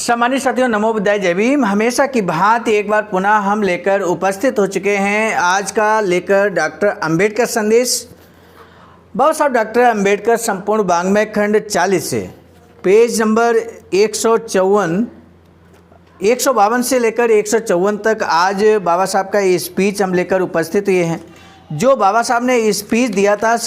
सम्मानित साथियों, नमो बुद्धाय, जय भीम। हमेशा की भांति एक बार पुनः हम लेकर उपस्थित हो चुके हैं। आज का लेकर डॉक्टर अंबेडकर संदेश। बाबा साहब डॉक्टर अंबेडकर संपूर्ण वाङ्मय खंड 40 से पेज नंबर 152 से लेकर 154 तक आज बाबा साहब का ये स्पीच हम लेकर उपस्थित हुए हैं, जो बाबा साहब ने स्पीच दिया था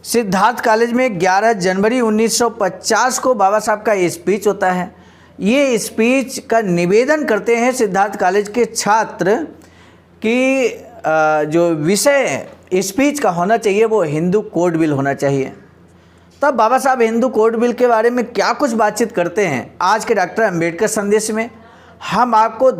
सिद्धार्थ कॉलेज में 11 जनवरी 1950 को बाबा साहब का ये स्पीच होता है। ये स्पीच का निवेदन करते हैं सिद्धार्थ कॉलेज के छात्र कि जो विषय स्पीच का होना चाहिए वो हिंदू कोड बिल होना चाहिए। तब बाबा साहब हिंदू कोड बिल के बारे में क्या कुछ बातचीत करते हैं आज के डॉक्टर अंबेडकर संदेश में। हम आपको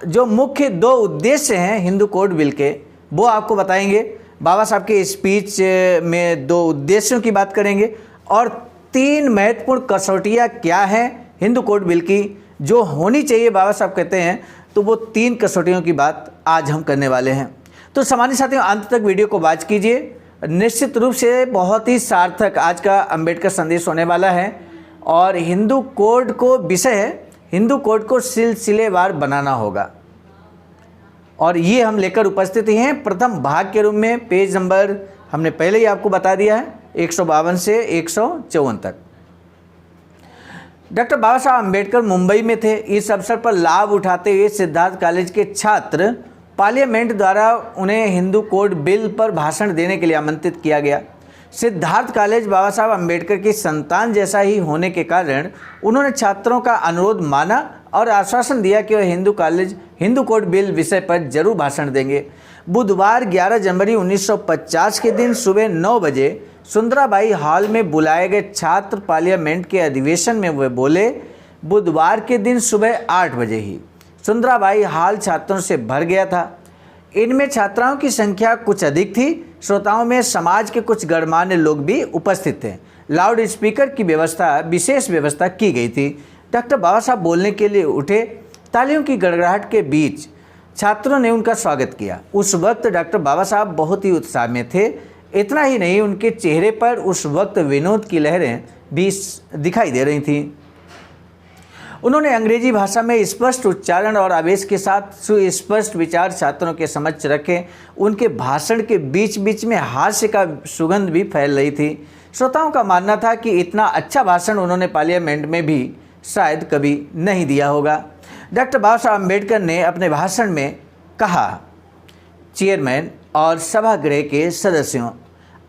जो मुख्य 2 उद्देश्य हैं हिंदू कोड बिल के वो आपको बताएंगे। बाबा साहब के स्पीच में 2 उद्देश्यों की बात करेंगे और 3 महत्वपूर्ण कसौटियाँ क्या हैं हिंदू कोड बिल की जो होनी चाहिए। बाबा साहब कहते हैं तो वो 3 कसौटियों की बात आज हम करने वाले हैं। तो सामान्य साथियों, अंत तक वीडियो को वॉच कीजिए। निश्चित रूप से बहुत ही सार्थक आज का अंबेडकर संदेश होने वाला है और हिंदू कोड को विषय है, हिंदू कोड को सिलसिलेवार बनाना होगा और ये हम लेकर उपस्थित हैं प्रथम भाग के रूप में। पेज नंबर हमने पहले ही आपको बता दिया है 152 से 154 तक। डॉक्टर बाबा साहब अंबेडकर मुंबई में थे। इस अवसर पर लाभ उठाते हुए सिद्धार्थ कॉलेज के छात्र पार्लियामेंट द्वारा उन्हें हिंदू कोड बिल पर भाषण देने के लिए आमंत्रित किया गया। सिद्धार्थ कॉलेज बाबा साहब अंबेडकर की संतान जैसा ही होने के कारण उन्होंने छात्रों का अनुरोध माना और आश्वासन दिया कि वह हिंदू कोड बिल विषय पर जरूर भाषण देंगे। बुधवार 11 जनवरी 1950 के दिन सुबह 9 बजे सुंदराबाई हॉल में बुलाए गए छात्र पार्लियामेंट के अधिवेशन में वे बोले। बुधवार के दिन सुबह 8 बजे ही सुंदराबाई हॉल छात्रों से भर गया था। इनमें छात्राओं की संख्या कुछ अधिक थी। श्रोताओं में समाज के कुछ गणमान्य लोग भी उपस्थित थे। लाउड स्पीकर की विशेष व्यवस्था की गई थी। डॉक्टर बाबा साहब बोलने के लिए उठे। तालियों की गड़गड़ाहट के बीच छात्रों ने उनका स्वागत किया। उस वक्त डॉक्टर बाबा साहब बहुत ही उत्साह में थे। इतना ही नहीं, उनके चेहरे पर उस वक्त विनोद की लहरें भी दिखाई दे रही थीं। उन्होंने अंग्रेजी भाषा में स्पष्ट उच्चारण और आवेश के साथ सुस्पष्ट विचार छात्रों के समक्ष रखे। उनके भाषण के बीच बीच में हास्य का सुगंध भी फैल रही थी। श्रोताओं का मानना था कि इतना अच्छा भाषण उन्होंने पार्लियामेंट में भी शायद कभी नहीं दिया होगा। डॉक्टर बाबा साहब अम्बेडकर ने अपने भाषण में कहा, चेयरमैन और सभागृह के सदस्यों,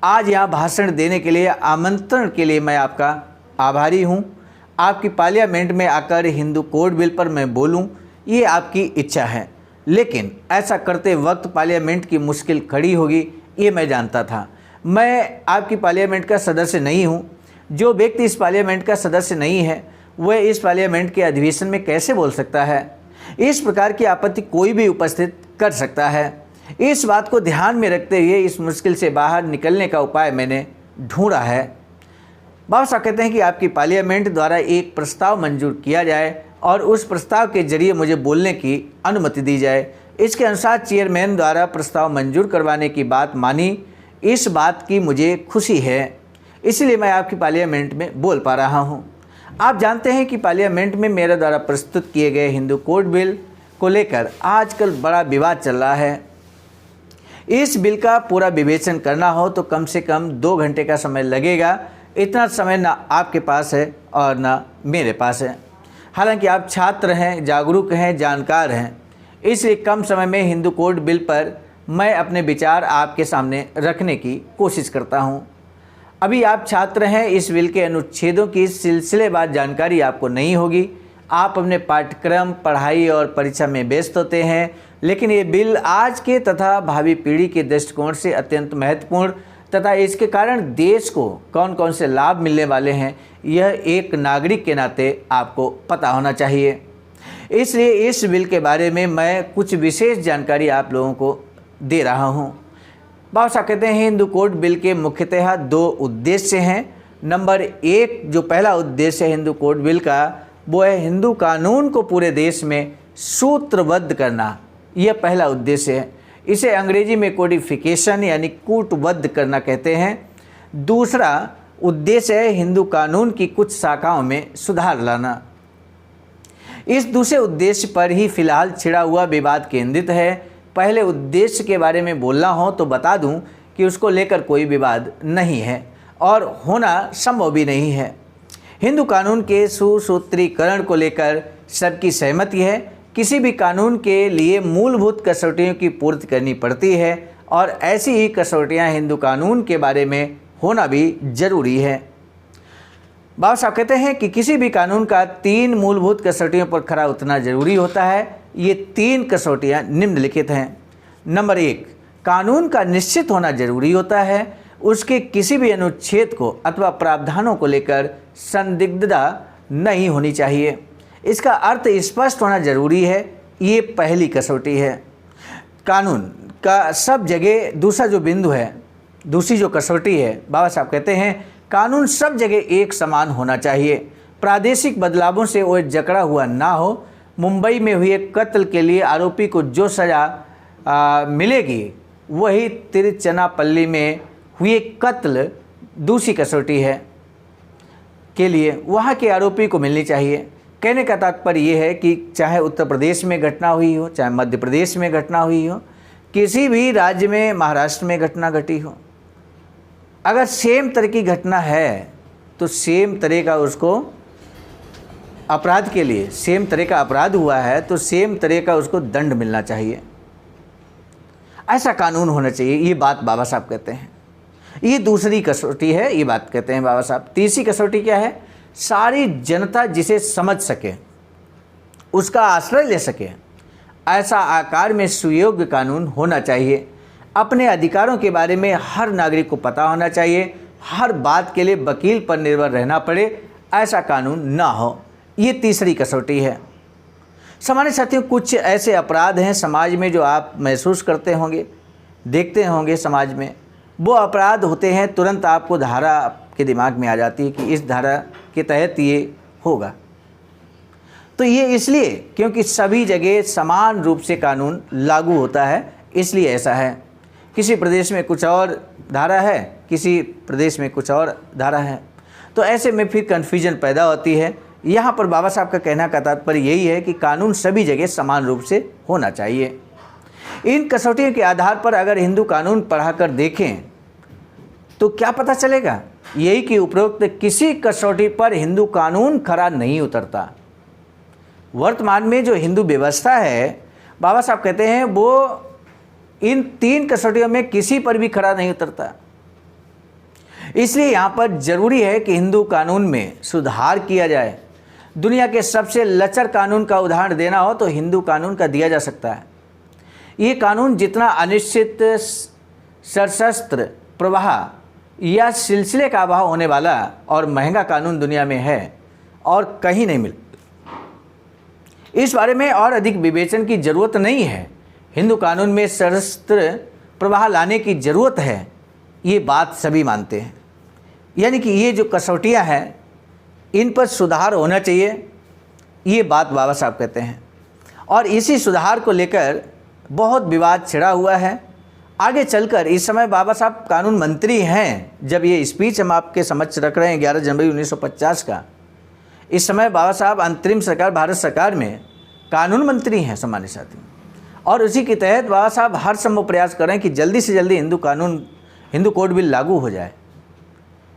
आज यहाँ भाषण देने के लिए आमंत्रण के लिए मैं आपका आभारी हूँ। आपकी पार्लियामेंट में आकर हिंदू कोड बिल पर मैं बोलूं, ये आपकी इच्छा है, लेकिन ऐसा करते वक्त पार्लियामेंट की मुश्किल खड़ी होगी, ये मैं जानता था। मैं आपकी पार्लियामेंट का सदस्य नहीं हूं। जो व्यक्ति इस पार्लियामेंट का सदस्य नहीं है वह इस पार्लियामेंट के अधिवेशन में कैसे बोल सकता है। इस प्रकार की आपत्ति कोई भी उपस्थित कर सकता है। इस बात को ध्यान में रखते हुए इस मुश्किल से बाहर निकलने का उपाय मैंने ढूंढा है। बाबा साहब कहते हैं कि आपकी पार्लियामेंट द्वारा एक प्रस्ताव मंजूर किया जाए और उस प्रस्ताव के जरिए मुझे बोलने की अनुमति दी जाए। इसके अनुसार चेयरमैन द्वारा प्रस्ताव मंजूर करवाने की बात मानी। इस बात की मुझे खुशी है, इसलिए मैं आपकी पार्लियामेंट में बोल पा रहा हूँ। आप जानते हैं कि पार्लियामेंट में मेरे द्वारा प्रस्तुत किए गए हिंदू कोड बिल को लेकर आजकल बड़ा विवाद चल रहा है। इस बिल का पूरा विवेचन करना हो तो कम से कम 2 घंटे का समय लगेगा। इतना समय ना आपके पास है और ना मेरे पास है। हालांकि आप छात्र हैं, जागरूक हैं, जानकार हैं, इसलिए कम समय में हिंदू कोड बिल पर मैं अपने विचार आपके सामने रखने की कोशिश करता हूं। अभी आप छात्र हैं, इस बिल के अनुच्छेदों की सिलसिलेवार जानकारी आपको नहीं होगी। आप अपने पाठ्यक्रम, पढ़ाई और परीक्षा में व्यस्त होते हैं, लेकिन ये बिल आज के तथा भावी पीढ़ी के दृष्टिकोण से अत्यंत महत्वपूर्ण तथा इसके कारण देश को कौन कौन से लाभ मिलने वाले हैं, यह एक नागरिक के नाते आपको पता होना चाहिए। इसलिए इस बिल के बारे में मैं कुछ विशेष जानकारी आप लोगों को दे रहा हूं। बाबा साहब कहते हैं हिंदू कोड बिल के मुख्यतः 2 उद्देश्य हैं। नंबर 1, जो पहला उद्देश्य है हिंदू कोड बिल का, वो है हिंदू कानून को पूरे देश में सूत्रबद्ध करना। यह पहला उद्देश्य है। इसे अंग्रेजी में कोडिफिकेशन यानी कूटबद्ध करना कहते हैं। दूसरा उद्देश्य है हिंदू कानून की कुछ शाखाओं में सुधार लाना। इस दूसरे उद्देश्य पर ही फिलहाल छिड़ा हुआ विवाद केंद्रित है। पहले उद्देश्य के बारे में बोलना हो तो बता दूं कि उसको लेकर कोई विवाद नहीं है और होना संभव भी नहीं है। हिंदू कानून के सुसूत्रीकरण को लेकर सबकी सहमति है। किसी भी कानून के लिए मूलभूत कसौटियों की पूर्ति करनी पड़ती है और ऐसी ही कसौटियां हिंदू कानून के बारे में होना भी जरूरी है। बाबा साहब कहते हैं कि किसी भी कानून का 3 मूलभूत कसौटियों पर खरा उतरना जरूरी होता है। ये 3 कसौटियाँ निम्नलिखित हैं। नंबर 1, कानून का निश्चित होना जरूरी होता है। उसके किसी भी अनुच्छेद को अथवा प्रावधानों को लेकर संदिग्धता नहीं होनी चाहिए। इसका अर्थ स्पष्ट होना जरूरी है। ये पहली कसौटी है। कानून का सब जगह दूसरा जो बिंदु है, दूसरी जो कसौटी है, बाबा साहब कहते हैं कानून सब जगह एक समान होना चाहिए। प्रादेशिक बदलावों से वो जकड़ा हुआ ना हो। मुंबई में हुए कत्ल के लिए आरोपी को जो सज़ा मिलेगी वही तिरुचनापल्ली में हुए कत्ल दूसरी कसौटी है के लिए वहाँ के आरोपी को मिलनी चाहिए। कहने का तात्पर्य ये है कि चाहे उत्तर प्रदेश में घटना हुई हो, चाहे मध्य प्रदेश में घटना हुई हो, किसी भी राज्य में, महाराष्ट्र में घटना घटी हो, अगर सेम तरह की घटना है तो सेम तरह का उसको अपराध के लिए, सेम तरह का अपराध हुआ है तो सेम तरह का उसको दंड मिलना चाहिए। ऐसा कानून होना चाहिए। ये बात बाबा साहब कहते हैं। ये दूसरी कसौटी है, ये बात कहते हैं बाबा साहब। तीसरी कसौटी क्या है? सारी जनता जिसे समझ सके, उसका आश्रय ले सके, ऐसा आकार में सुयोग्य कानून होना चाहिए। अपने अधिकारों के बारे में हर नागरिक को पता होना चाहिए। हर बात के लिए वकील पर निर्भर रहना पड़े, ऐसा कानून ना हो। ये तीसरी कसौटी है। सामान्य साथियों, कुछ ऐसे अपराध हैं समाज में जो आप महसूस करते होंगे, देखते होंगे समाज में। वो अपराध होते हैं, तुरंत आपको धारा आपके दिमाग में आ जाती है कि इस धारा के तहत ये होगा। तो ये इसलिए क्योंकि सभी जगह समान रूप से कानून लागू होता है, इसलिए ऐसा है। किसी प्रदेश में कुछ और धारा है, किसी प्रदेश में कुछ और धारा है, तो ऐसे में फिर कन्फ्यूजन पैदा होती है। यहाँ पर बाबा साहब का कहना का तात्पर्य यही है कि कानून सभी जगह समान रूप से होना चाहिए। इन कसौटियों के आधार पर अगर हिंदू कानून पढ़ाकर देखें तो क्या पता चलेगा? यही कि उपरोक्त किसी कसौटी पर हिंदू कानून खरा नहीं उतरता। वर्तमान में जो हिंदू व्यवस्था है, बाबा साहब कहते हैं वो इन 3 कसौटियों में किसी पर भी खरा नहीं उतरता। इसलिए यहाँ पर जरूरी है कि हिंदू कानून में सुधार किया जाए। दुनिया के सबसे लचर कानून का उदाहरण देना हो तो हिंदू कानून का दिया जा सकता है। ये कानून जितना अनिश्चित, सशस्त्र प्रवाह या सिलसिले का अभाव होने वाला और महंगा कानून दुनिया में है और कहीं नहीं मिल। इस बारे में और अधिक विवेचन की जरूरत नहीं है। हिंदू कानून में सशस्त्र प्रवाह लाने की जरूरत है, ये बात सभी मानते हैं। यानी कि ये जो कसौटियाँ हैं इन पर सुधार होना चाहिए, ये बात बाबा साहब कहते हैं। और इसी सुधार को लेकर बहुत विवाद छिड़ा हुआ है। आगे चलकर, इस समय बाबा साहब कानून मंत्री हैं। जब ये स्पीच हम आपके समक्ष रख रहे हैं 11 जनवरी 1950 का, इस समय बाबा साहब अंतरिम सरकार, भारत सरकार में कानून मंत्री हैं सामान्य साथी। और उसी के तहत बाबा साहब हर संभव प्रयास कर रहे हैं कि जल्दी से जल्दी हिंदू कोड बिल लागू हो जाए।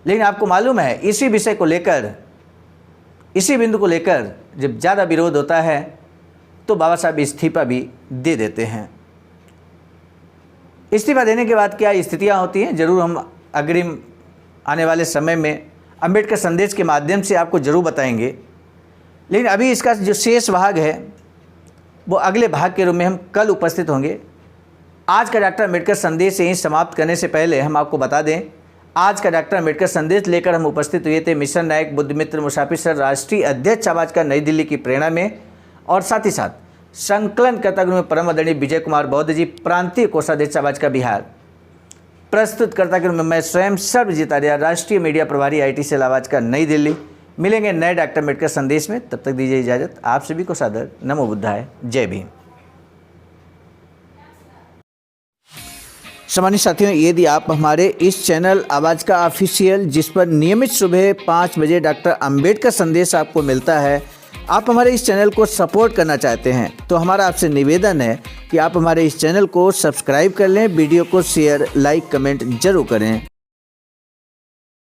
लेकिन आपको मालूम है इसी विषय को लेकर, इसी बिंदु को लेकर जब ज़्यादा विरोध होता है तो बाबा साहब इस्तीफा भी दे देते हैं। इस्तीफा देने के बाद क्या स्थितियां होती हैं, ज़रूर हम अग्रिम आने वाले समय में अंबेडकर संदेश के माध्यम से आपको ज़रूर बताएंगे। लेकिन अभी इसका जो शेष भाग है वो अगले भाग के रूप में हम कल उपस्थित होंगे। आज का डॉक्टर अंबेडकर संदेश यहीं समाप्त करने से पहले हम आपको बता दें, आज का डॉक्टर अंबेडकर संदेश लेकर हम उपस्थित हुए थे मिशन नायक बुद्धमित्र मुसाफिर सर, राष्ट्रीय अध्यक्ष आवाज का, नई दिल्ली की प्रेरणा में। और साथ ही साथ संकलन कर्ता में परम आदरणीय विजय कुमार बौद्ध जी, प्रांतीय कोषाध्यक्ष आवाज का बिहार। प्रस्तुतकर्ता के रूप में मैं स्वयं सर्वजीत आर्या, राष्ट्रीय मीडिया प्रभारी IIT सेल आवाज का, नई दिल्ली। मिलेंगे नए डॉक्टर अंबेडकर संदेश में, तब तक दीजिए इजाज़त। आप सभी को सादर नमो बुद्धाय, जय भीम। सम्मानित साथियों, यदि आप हमारे इस चैनल आवाज़ का ऑफिशियल, जिस पर नियमित सुबह 5 बजे डॉक्टर अंबेडकर संदेश आपको मिलता है, आप हमारे इस चैनल को सपोर्ट करना चाहते हैं तो हमारा आपसे निवेदन है कि आप हमारे इस चैनल को सब्सक्राइब कर लें, वीडियो को शेयर, लाइक, कमेंट जरूर करें।